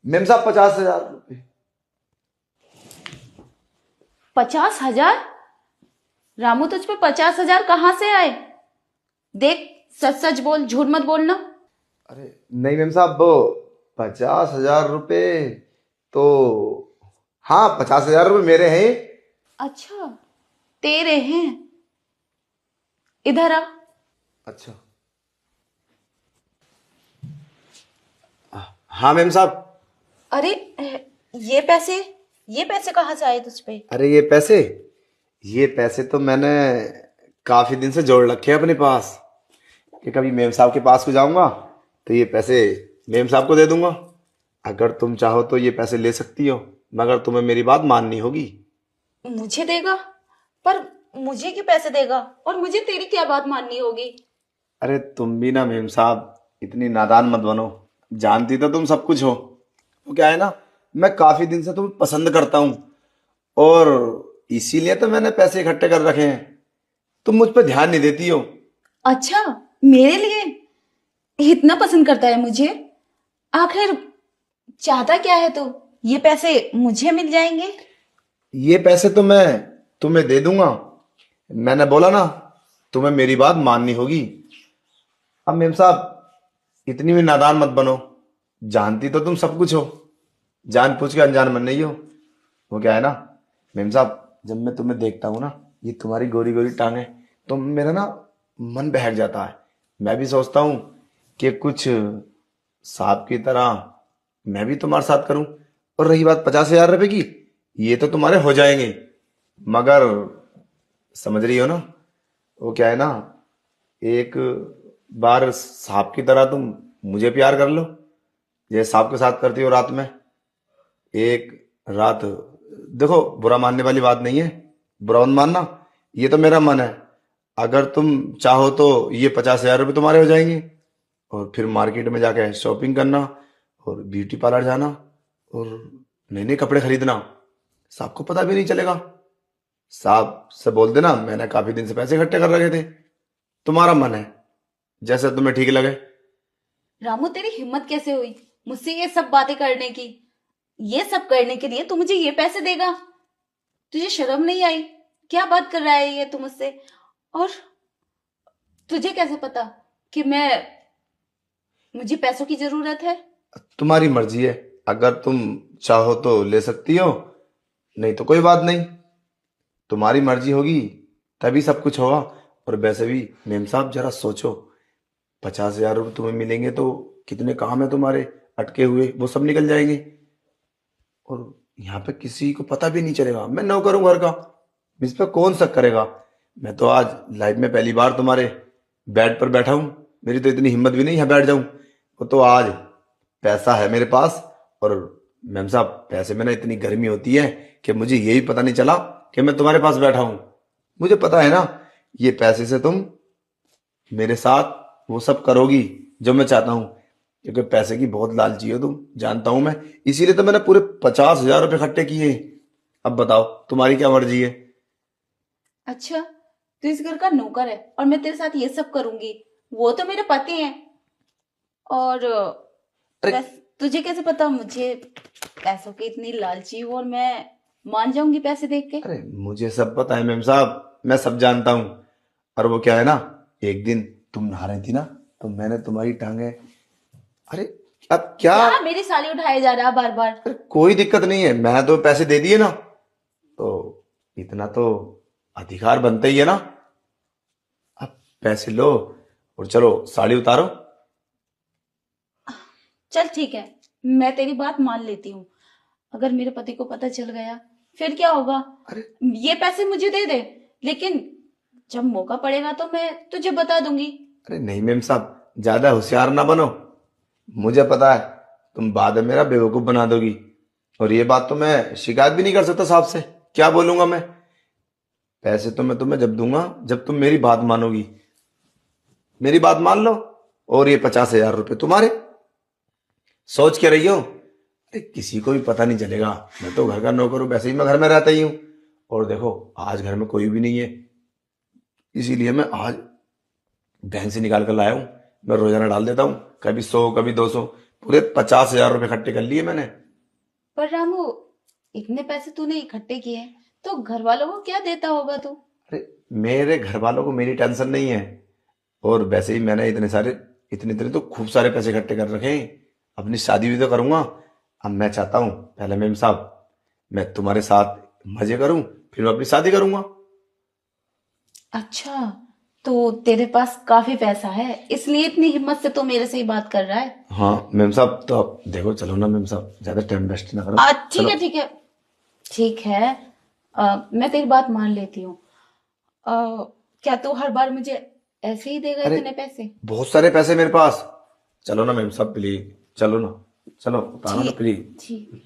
Ma'am साहब 50,000 रुपये। 50,000? रामू, तुझ पे 50,000 कहाँ से आए? देख, सच सच बोल, झूठ मत बोलना। अरे नहीं मेम साहब, वो 50,000 रुपये तो, हाँ 50,000 रुपये मेरे हैं। अच्छा, तेरे हैं? इधर आ। अच्छा। हाँ मेम साहब। अरे, ये पैसे ये पैसे कहाँ से आए तुझ पे? अरे ये पैसे तो मैंने काफी दिन से जोड़ रखे हैं अपने पास, कि कभी मेम साहब के पास को जाऊंगा तो ये पैसे मेम साहब को दे दूंगा। अगर तुम चाहो तो ये पैसे ले सकती हो, मगर तुम्हें मेरी बात माननी होगी। मुझे देगा? पर मुझे क्यों पैसे देगा? और मुझे तेरी क्या बात माननी होगी? अरे तुम भी ना मेम साहब इतनी नादान मत बनो, जानती तो तुम सब कुछ हो। वो क्या है ना, मैं काफी दिन से तुम्हें पसंद करता हूँ, और इसीलिए तो मैंने पैसे इकट्ठे कर रखे हैं। तुम मुझ पर ध्यान नहीं देती हो। अच्छा, मेरे लिए इतना पसंद करता है मुझे? आखिर चाहता क्या है तू? ये पैसे मुझे मिल जाएंगे? ये पैसे तो मैं तुम्हें दे दूंगा। मैंने बोला ना, तुम्हें मेरी बात माननी होगी। अब मेम साहब इतनी भी नादान मत बनो, जानती तो तुम सब कुछ हो, जान पूछ के अनजान मन नहीं हो। वो क्या है ना मेम साहब, जब मैं तुम्हें देखता हूँ ना, ये तुम्हारी गोरी गोरी टांगे, तो मेरा ना मन बहक जाता है। मैं भी सोचता हूँ कि कुछ सांप की तरह मैं भी तुम्हारे साथ करूं। और रही बात 50,000 रुपए की, ये तो तुम्हारे हो जाएंगे, मगर समझ रही हो ना, वो क्या है ना, एक बार सांप की तरह तुम मुझे प्यार कर लो, जैसे सांप के साथ करती हो रात में। एक रात, देखो बुरा मानने वाली बात नहीं है, बुरा मत मानना, ये तो मेरा मन है। अगर तुम चाहो तो ये 50,000 रुपये तुम्हारे हो जाएंगे, और फिर मार्केट में जाके शॉपिंग करना, और ब्यूटी पार्लर जाना, और नए नए कपड़े खरीदना। साहब को पता भी नहीं चलेगा। साहब से बोल देना मैंने काफी दिन से पैसे इकट्ठे कर रखे थे। तुम्हारा मन है, जैसे तुम्हें ठीक लगे। रामू, तेरी हिम्मत कैसे हुई मुझसे ये सब बातें करने की? ये सब करने के लिए तू मुझे ये पैसे देगा? तुझे शर्म नहीं आई? क्या बात कर रहा है ये तू मुझसे? और तुझे कैसे पता कि मुझे पैसों की जरूरत है? तुम्हारी मर्जी है, अगर तुम चाहो तो ले सकती हो, नहीं तो कोई बात नहीं। तुम्हारी मर्जी होगी तभी सब कुछ होगा। और वैसे भी मेम साहब जरा सोचो, 50,000 रुपये तुम्हें मिलेंगे तो कितने काम है तुम्हारे अटके हुए, वो सब निकल जाएंगे। और यहाँ पे किसी को पता भी नहीं चलेगा, मैं नौकर हूं घर का, इस पे कौन शक करेगा। मैं तो आज लाइफ में पहली बार तुम्हारे बेड पर बैठा हूं, मेरी तो इतनी हिम्मत भी नहीं है बैठ जाऊं। वो तो आज पैसा है मेरे पास। और मैम साहब पैसे में ना इतनी गर्मी होती है कि मुझे यही पता नहीं चला कि मैं तुम्हारे पास बैठा हूं। मुझे पता है ना, ये पैसे से तुम मेरे साथ वो सब करोगी जो मैं चाहता हूं, क्योंकि पैसे की बहुत लालची हो तुम, जानता हूं मैं। इसीलिए तो मैंने पूरे 50,000 रुपये इकट्ठे किए। अब बताओ तुम्हारी क्या मर्जी है। अच्छा, तू इस घर का नौकर है और मैं तेरे साथ ये सब करूंगी? वो तो मेरे पति हैं। और अरे तुझे कैसे पता मुझे पैसों की इतनी लालची हूँ और मैं मान जाऊंगी पैसे देख के? अरे मुझे सब पता है मेम साहब, मैं सब जानता हूँ। और वो क्या है ना, एक दिन तुम नहा रही थी ना, तो मैंने तुम्हारी टांगे, अरे अब क्या, क्या मेरी साली उठाए जा रहा बार बार? अरे कोई दिक्कत नहीं है, मैंने तो पैसे दे दिए ना, तो इतना तो अधिकार बनता ही है ना। अब पैसे लो और चलो साड़ी उतारो। चल ठीक है, मैं तेरी बात मान लेती हूँ। अगर मेरे पति को पता चल गया फिर क्या होगा? अरे ये पैसे मुझे दे दे, लेकिन जब मौका पड़ेगा तो मैं तुझे बता दूंगी। अरे नहीं मेम साहब, ज्यादा होशियार ना बनो। मुझे पता है तुम बाद में मेरा बेवकूफ बना दोगी, और ये बात तो मैं शिकायत भी नहीं कर सकता साहब से, क्या बोलूंगा मैं। पैसे तो मैं तुम्हें जब दूंगा जब तुम मेरी बात मानोगी। मेरी बात मान लो, और ये 50,000 रुपये तुम्हारे। सोच के रही हो, अरे किसी को भी पता नहीं चलेगा, मैं तो घर का नौकर हूं, वैसे ही मैं घर में रहता ही हूँ। और देखो आज घर में कोई भी नहीं है, इसीलिए मैं आज बैंक से निकाल कर लाया हूं। मैं रोजाना डाल देता हूँ, कभी 100 कभी 200, पूरे 50,000 रुपये इकट्ठे कर लिए मैंने। पर रामू, इतने पैसे तूने इकट्ठे किए हैं, तो घर वालों को क्या देता होगा तू? अरे मेरे घर वालों को मेरी टेंशन नहीं है। और वैसे ही मैंने इतने इतने तो खूब सारे पैसे इकट्ठे कर रखे हैं। अपनी शादी भी तो करूंगा। अब मैं चाहता हूँ पहले मेम साहब मैं तुम्हारे साथ मजे करूं, फिर मैं अपनी शादी करूंगा। अच्छा, तो तेरे पास काफी पैसा है, इसलिए इतनी हिम्मत से तू मेरे से ही बात कर रहा है? हाँ मेम साहब, तो अब देखो चलो ना मेम साहब, ज्यादा टाइम वेस्ट ना करो। ठीक चलो। है, ठीक है, ठीक है। मैं तेरी बात मान लेती हूँ। अ, क्या तू हर बार मुझे ऐसे ही देगा अरे इतने पैसे? बहुत सारे पैसे मेरे पास। चलो ना मेम साहब प्लीज, चलो ना, चलो बताओ ना ठीक प्लीज। ठीक